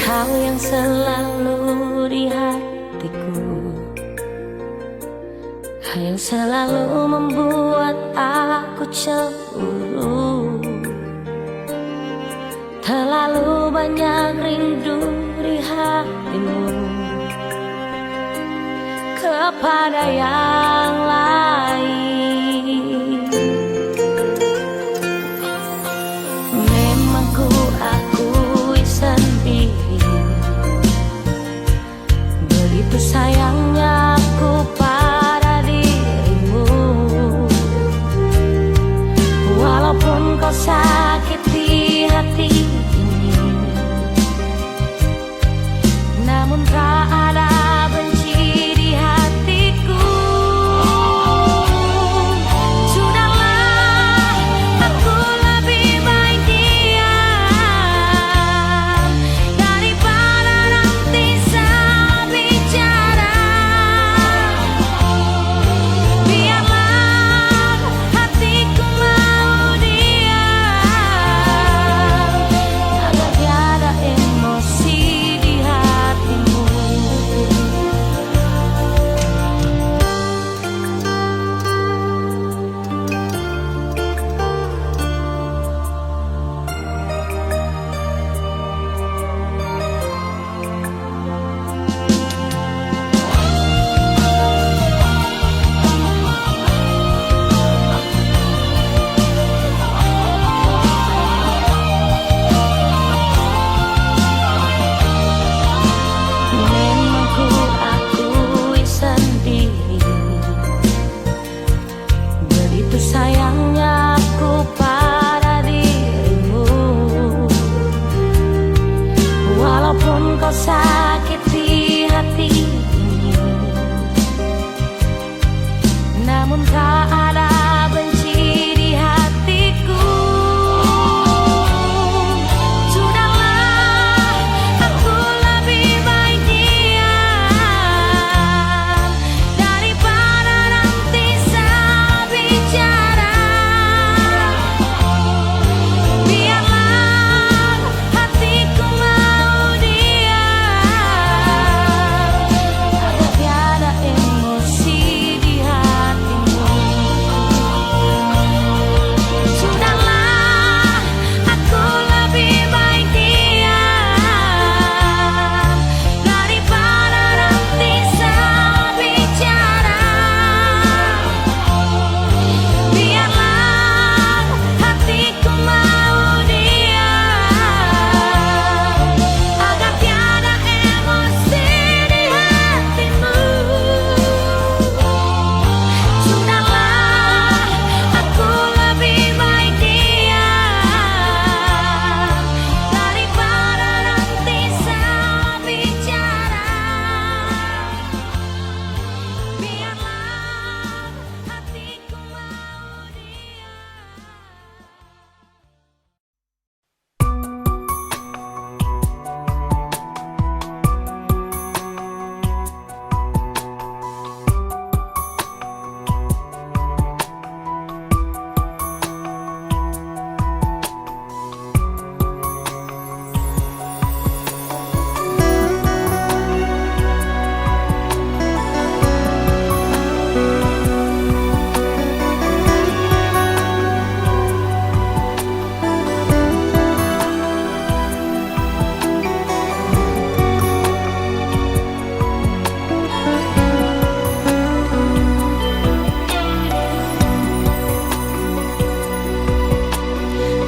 Kau yang selalu di hatiku, yang selalu membuat aku cemburu. Terlalu banyak rindu di hatimu kepada yang lain. Memang ku akui sendiri, begitu sayangnya aku pada dirimu. Walaupun kau sakiti hati ini, namun tak ada benci di hatiku. Sudahlah, aku lebih baik diam daripada nanti salah bicara. Biarlah hatiku mau diam agar tiada emosi di hatimu. Memang ku akui sendiri, begitu sayangnya aku pada dirimu. Walaupun kau sakiti hati ini, namun tak ada benci di hatiku. Sudahlah, aku lebih baik diam daripada nanti salah bicara. Biarlah hatiku mau diam agar tiada emosi di hatimu. Sudahlah, aku lebih baik diam daripada nanti salah bicara. Biarlah hatiku mau diam agar tiada emosi di hatimu. Sudahlah, aku lebih baik diam daripada nanti salah bicara. Biarlah hatiku mau diam.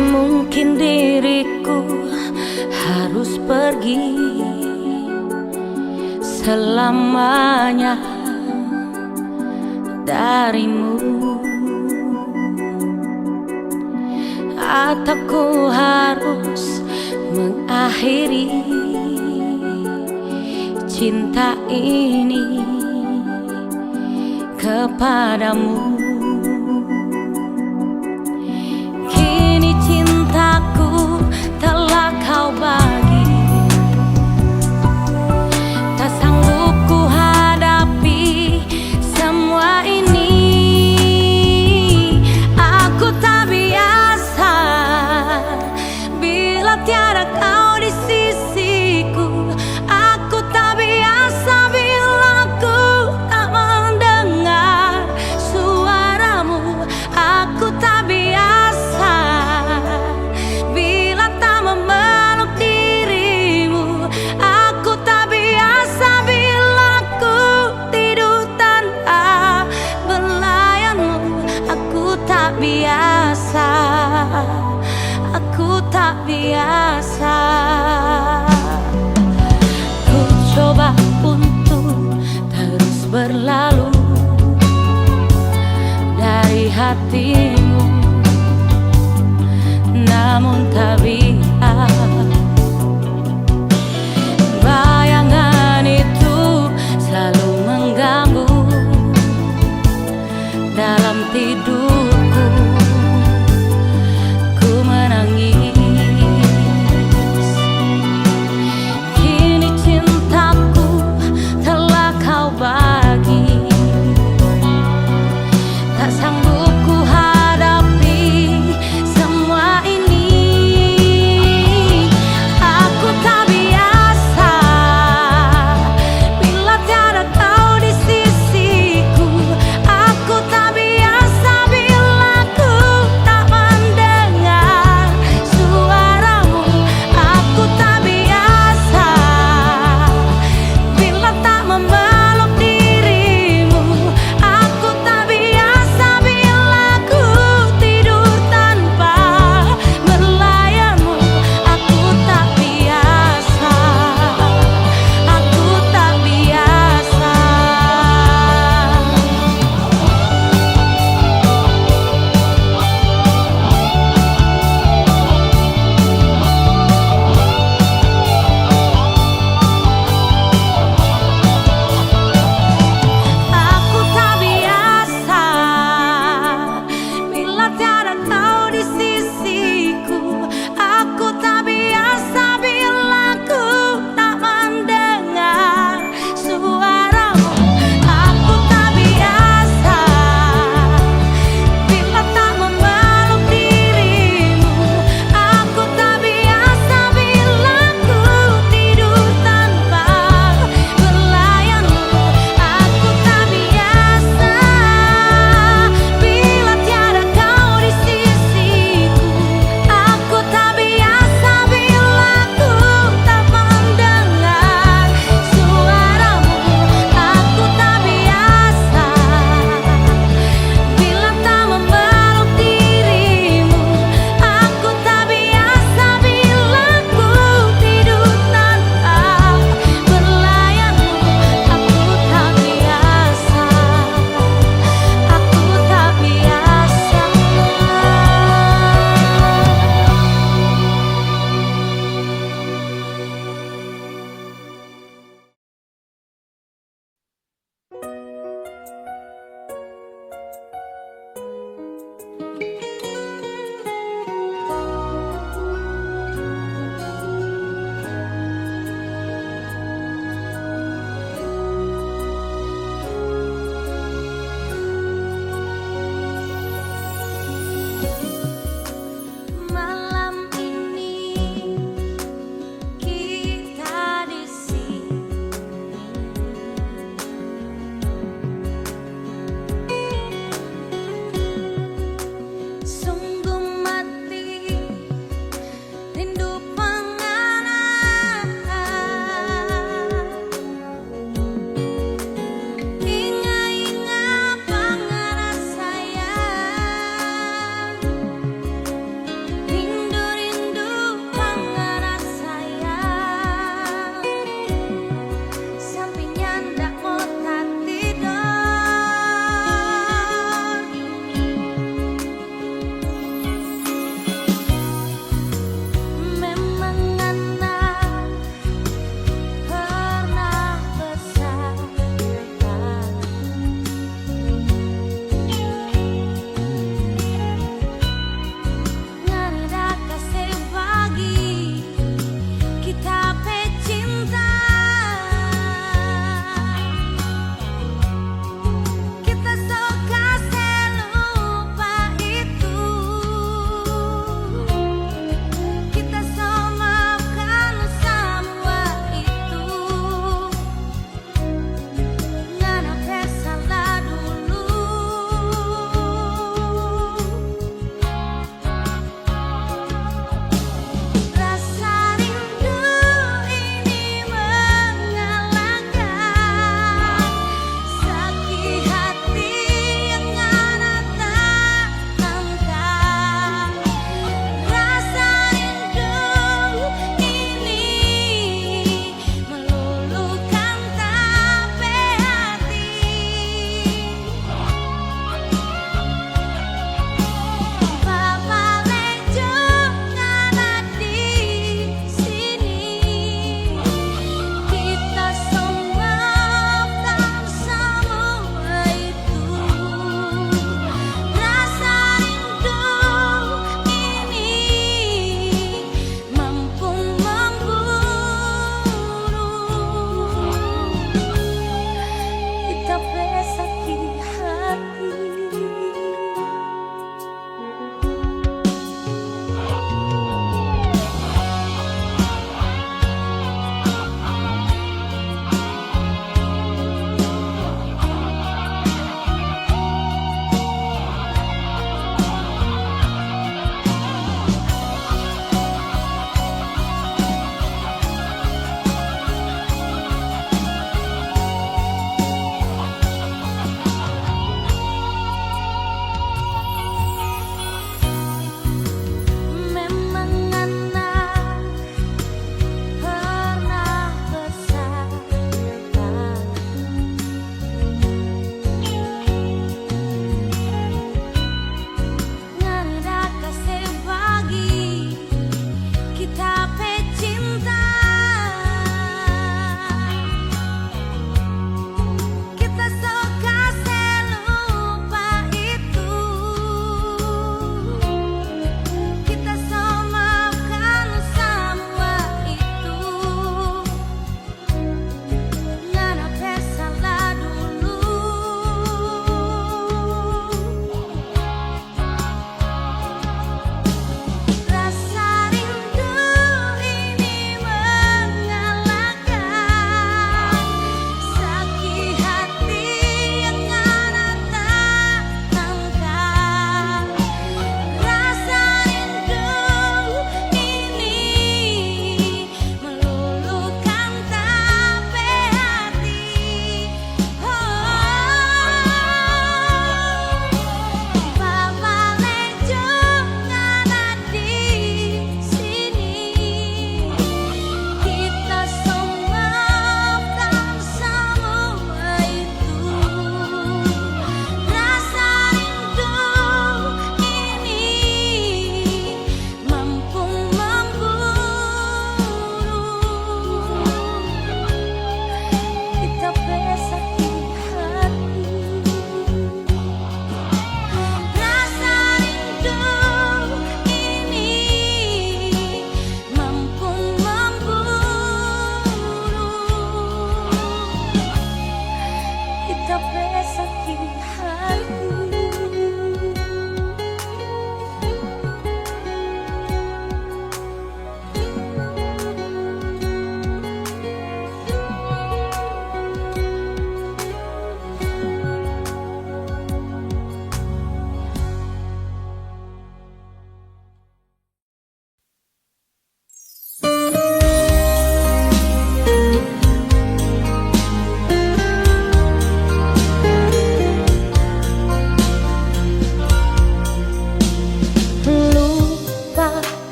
Mungkin diriku harus pergi selamanya darimu, atau ku harus mengakhiri cinta ini kepadamu. Kini cintaku telah kau bagi, tak sanggup ku hadapi semua ini. Aku tak biasa bila tiada kau di sisiku. Aku tak biasa bila ku tak mendengar suaramu. Aku tak biasa bila tak memeluk dirimu. Aku tak biasa bila ku tidur tanpa belayanmu. Aku tak biasa, aku tak biasa. Ku coba untuk terus berlalu dari hatimu, namun tak bisa. Bayangan itu selalu mengganggu dalam tidurku. Ku menangis. Kini cintaku telah kau bagi, tak sanggup ku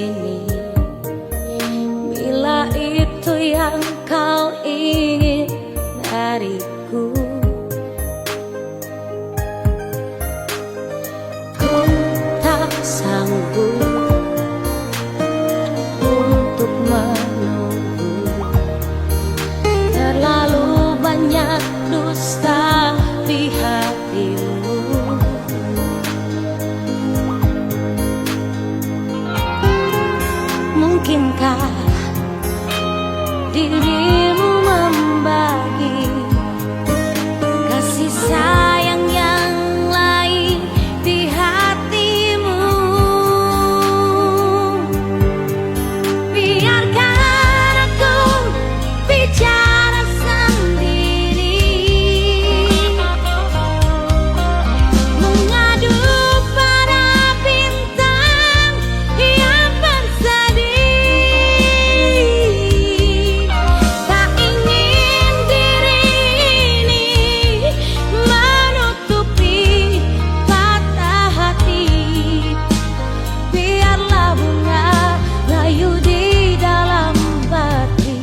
sini. Bila itu yang kau ingin dariku, ku tak sanggup untuk menunggu. Terlalu banyak dusta di hatimu. Mungkinkah dirimu membagi kasih sayang yang lain di hatimu? Biarkan aku bicara sendiri, mengadu pada bintang yang bersedih. Tak ingin diri ini menutupi patah hati. Biarlah bunga layu di dalam batin.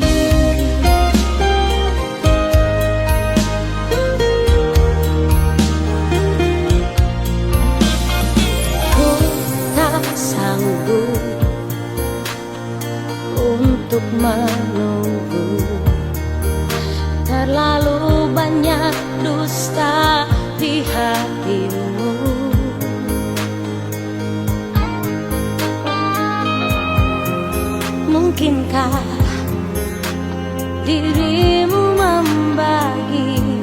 Ku tak sanggup untuk menunggu. Terlalu banyak dusta di hatimu. Mungkinkah dirimu membagi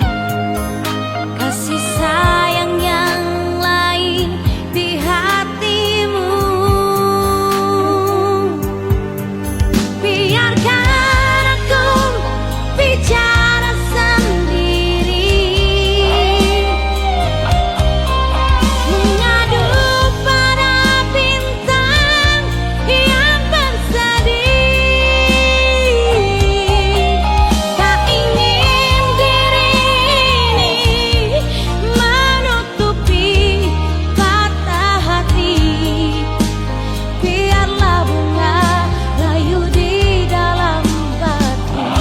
kasih sayang yang lain di hatimu? Biarkan aku bicara sendiri, mengadu pada bintang yang bersedih. Tak ingin diri ini menutupi patah hati. Biarlah bunga layu di dalam batin.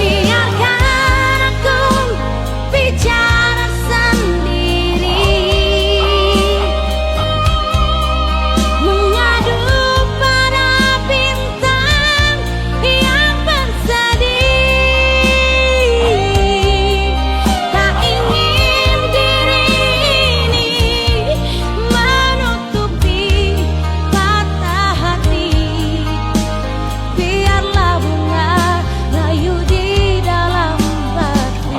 Biarkan aku bicara sendiri, mengadu pada bintang yang bersedih. Tak ingin diri ini menutupi patah hati. Biarlah bunga layu di dalam batin.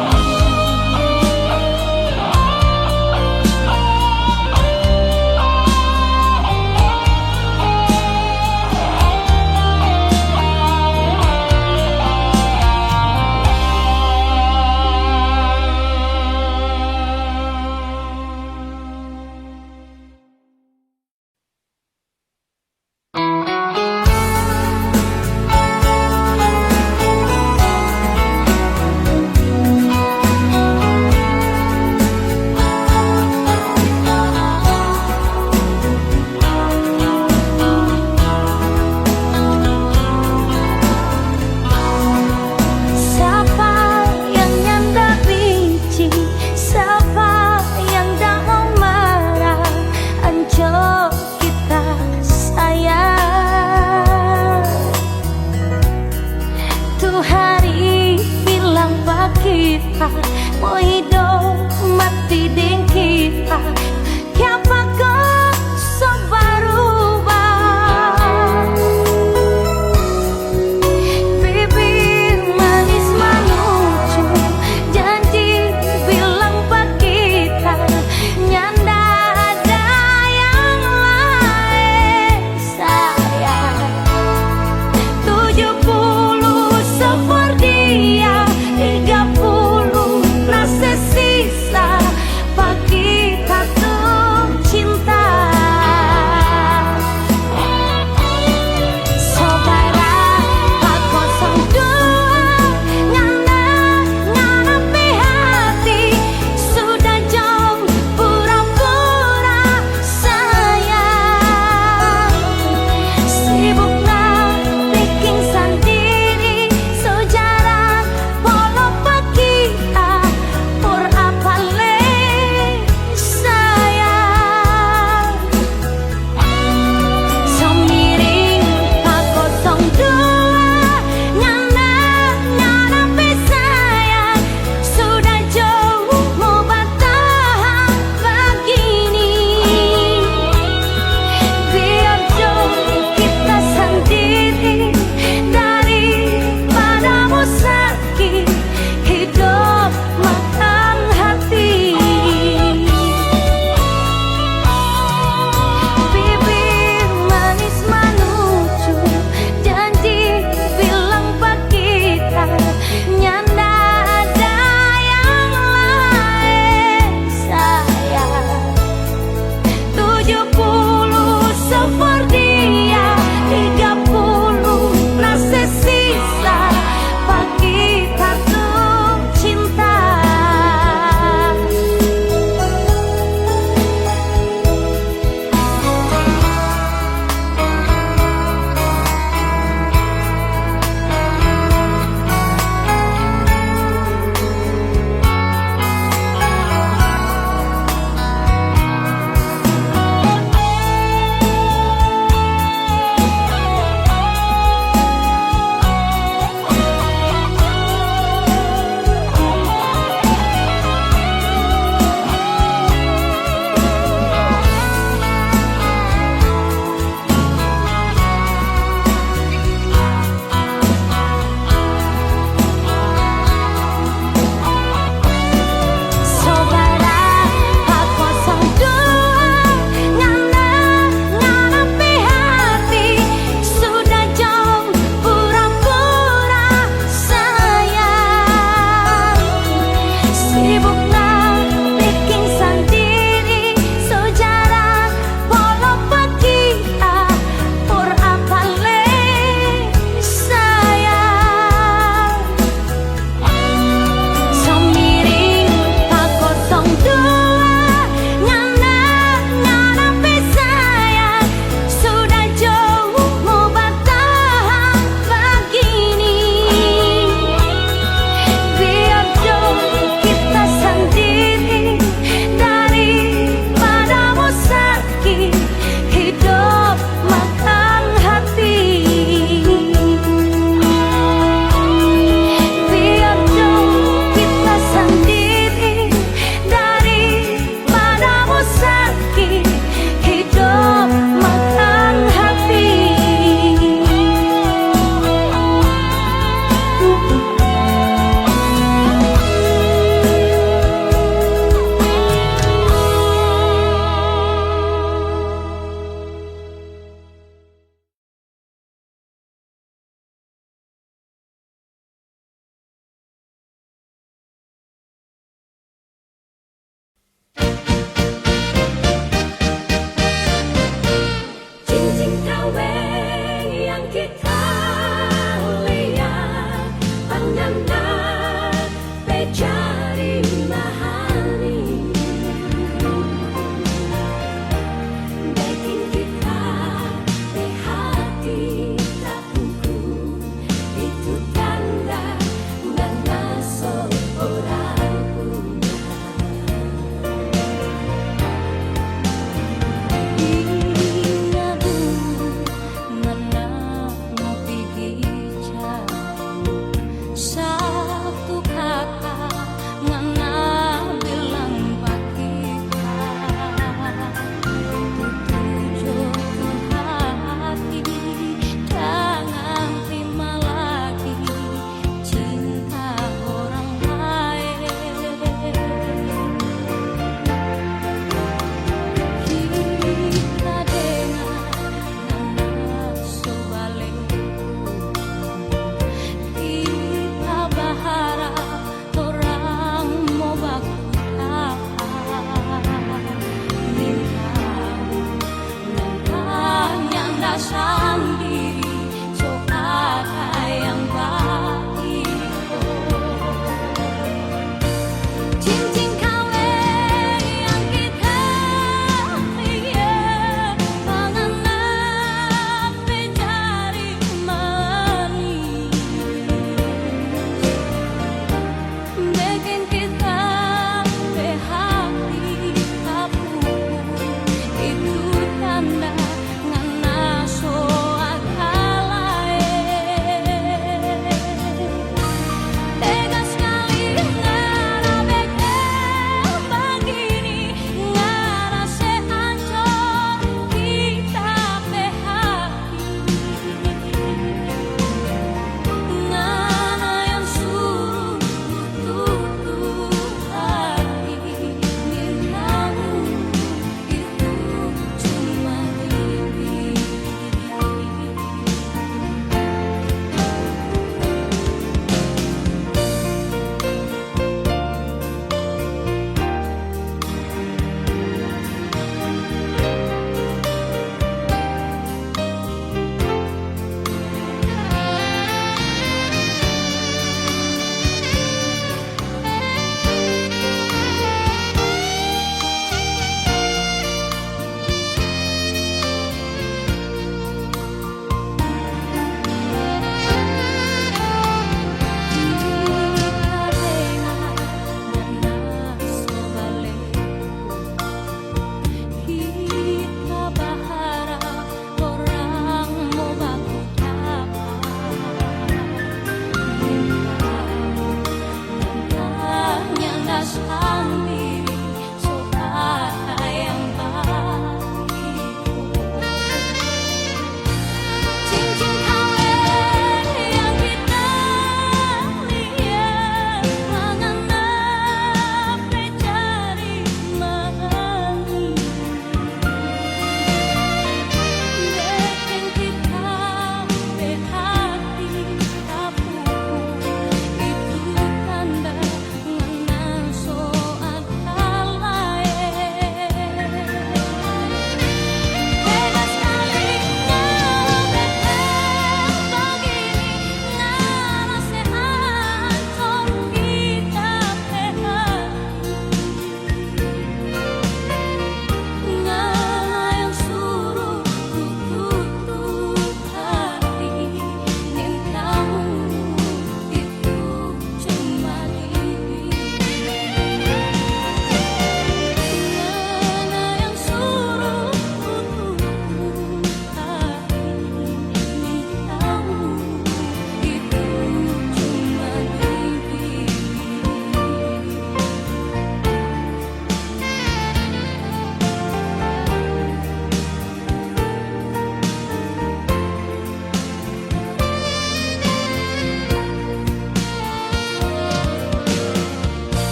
Siapa yang nyanda benci, siapa yang dah mau marah, ancur kita sayang. Tuh hari bilang pak kita mau hidup mati deng kita. Siapa kau so berubah? Bibir manis manucu, janji bilang pak kita nyanda ada yang lain sayang. 70 seperti dia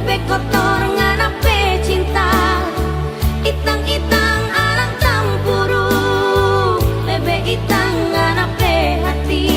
lebih kotor nganape cinta. Itang-itang anak campuru, lebih itang nganape hati.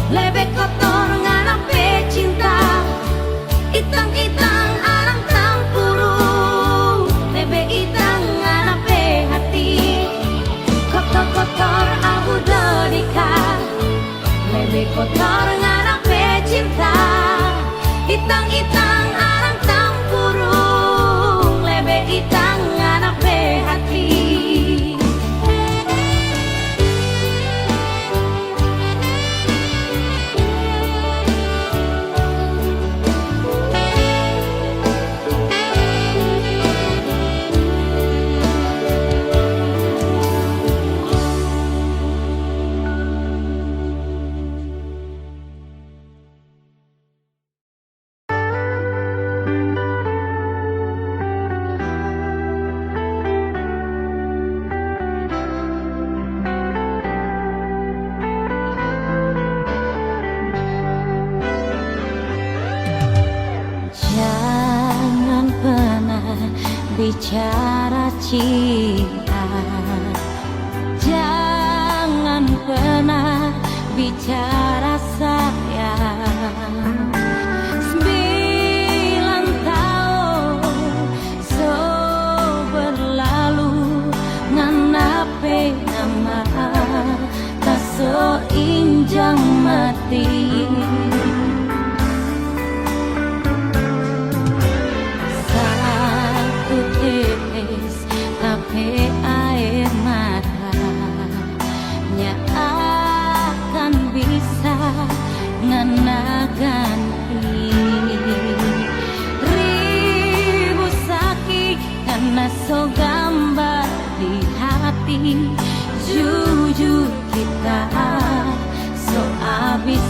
Lebih kotor nganape cinta. Itang-itang anak campuru, lebih itang nganape hati. Kotor-kotor abu dodika, lebih kotor nganape cinta. Itang-itang anak campuru, lebih itang nganape hati. Jangan pernah bicara cinta, jangan pernah bicara sayang. 9 tahun so berlalu, nganape nama tak so injang mati. Tapi air matanya akan bisa nganaganti ribu sakit karena so gambar di hati. Jujur kita so abis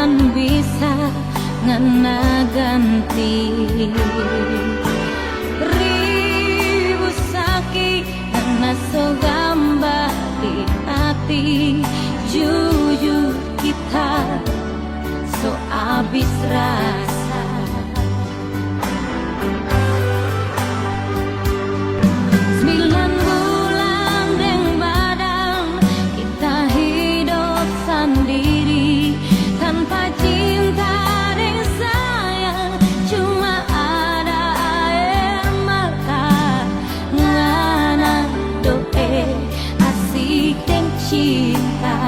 akan bisa ngana ganti. Ribu sakit ngana so gambar di hati. Jujur kita so abis rasa. 9 bulan deng badan kita hidup sendiri tanpa cinta deng sayang, cuma ada air mata ngana doe asik deng cinta.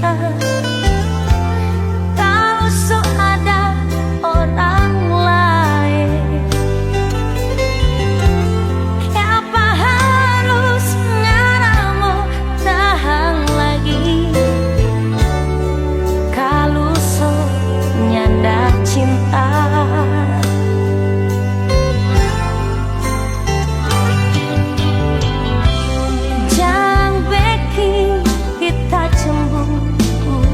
cinta. Kalau so ada orang lain, kenapa harus ngaramu tahan lagi? Kalau so nyanda cinta, jangan bikin kita cemburu.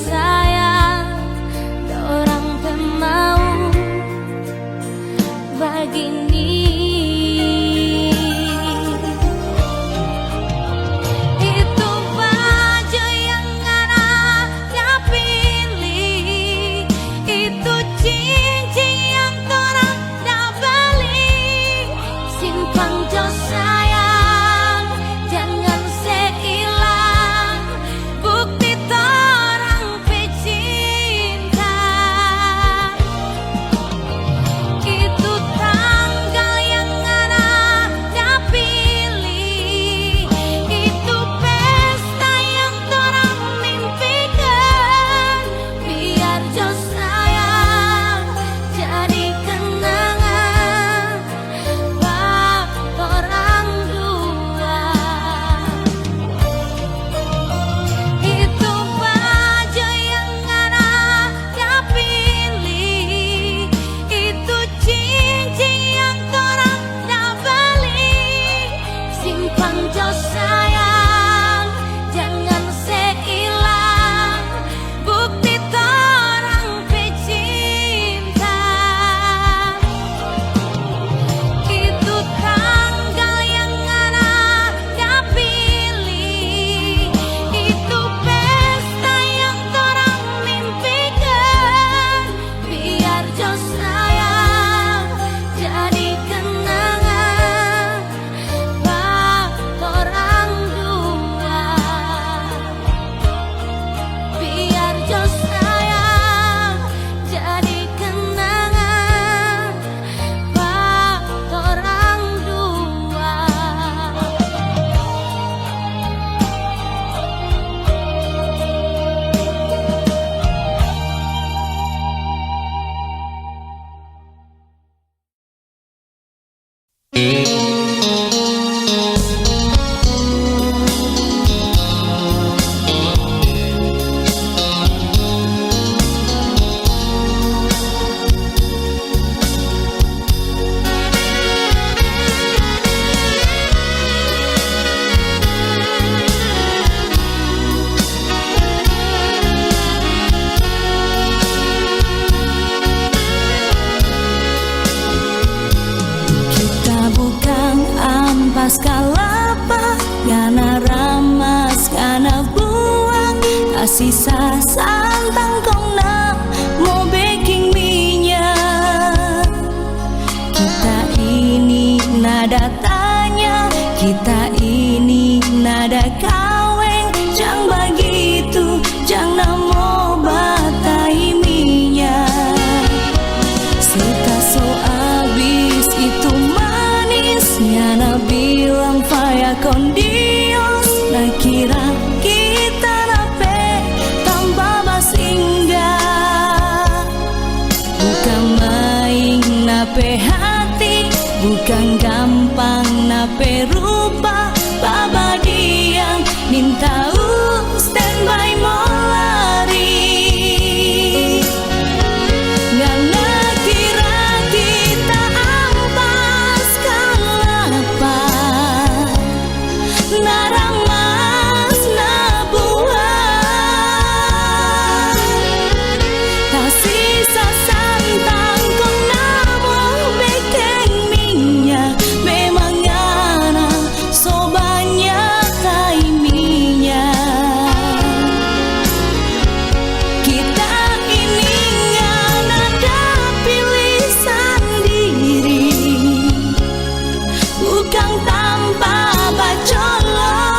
sayang, dorang pemau begini. Itu baju yang anaknya pilih, itu cincin yang dorang dah beli. Simpan jo sayang, jangan seilang bukti torang pecinta. Itu tanggal yang anaknya pilih, itu pesta yang torang mimpikan. Biar jo sayang jadi kenangan buat orang dua. Itu baju yang anaknya pilih, itu cincin yang torang dah beli. Simpan jo sayang, jangan seilang bukti torang pecinta. Itu tanggal yang anaknya pilih, itu pesta yang torang mimpikan. Biar jo sayang jadi kenangan buat orang dua. Biar jo sayang jadi kenangan buat orang dua. Kita bukan ampas kalapa, yana ramas kana buang, kasih santang kong na mau baking minyak. Kita ini nada tanya, kita ini nada kaweng, jang begitu, jang namo batai minyak. Suka so abis itu manisnya, na bilang faya con Dios, na kira kita nape tanpa singgah. Bukan main nape hati, bukan gampang nape rupa. Baba diang nintau standby mau lari. Ngana kira kita ampas kalapa, naramas na buah. Tak sisa santang kong namo bekeng minyak. Memang ngana so banyak kay minyak. Kita ini ngana ada pilih sendiri, bukan tanpa bacolok,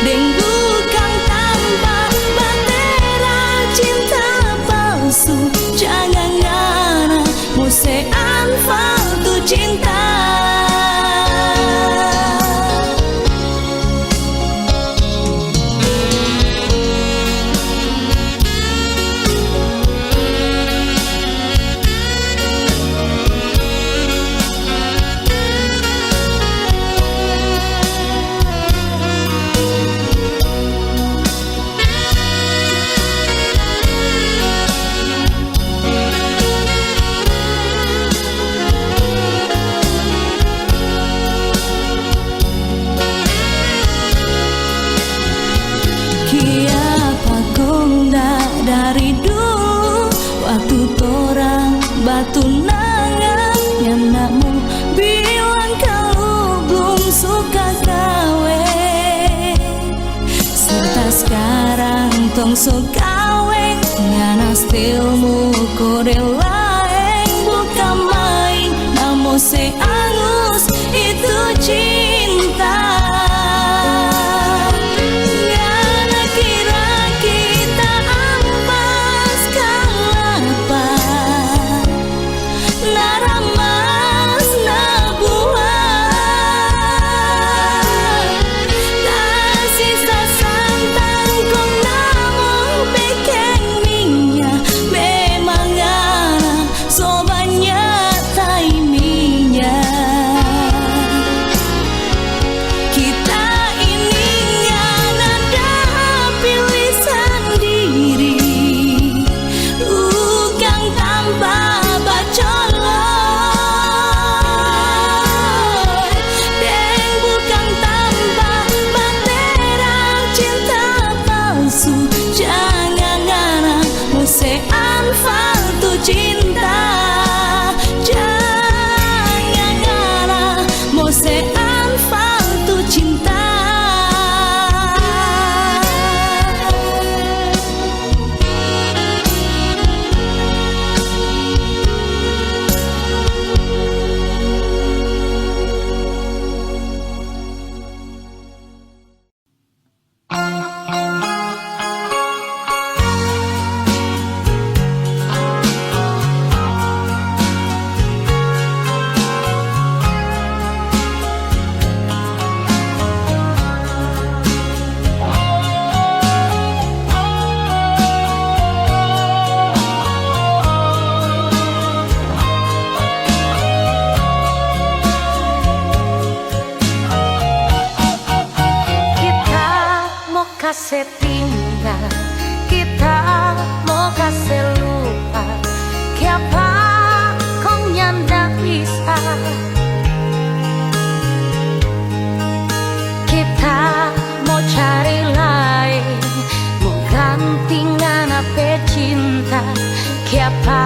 dan bukan tanpa batera cinta palsu. Jangan ngana musean faltu cinta. sekarang tong sogawe ngana stilmu kode laeng bukan main namun seangus itu cinta. Ngana kira kita ampas kalapa naramas nabuah kasih sasantang kong namun pekeng minya memang ngana sobanya taiminya. Kita ini ngana dah pilih sendiri bukan tanpa bacolok dan bukan tanpa bandera cinta palsu. Jangan ngana musean faltu cinta, jangan ngana musean faltu cinta. Kasih tinggal, kita mau kasih lupa, siapa kau nyanda bisa. Kita mau cari lain, mau ganti ngana pe cinta, siapa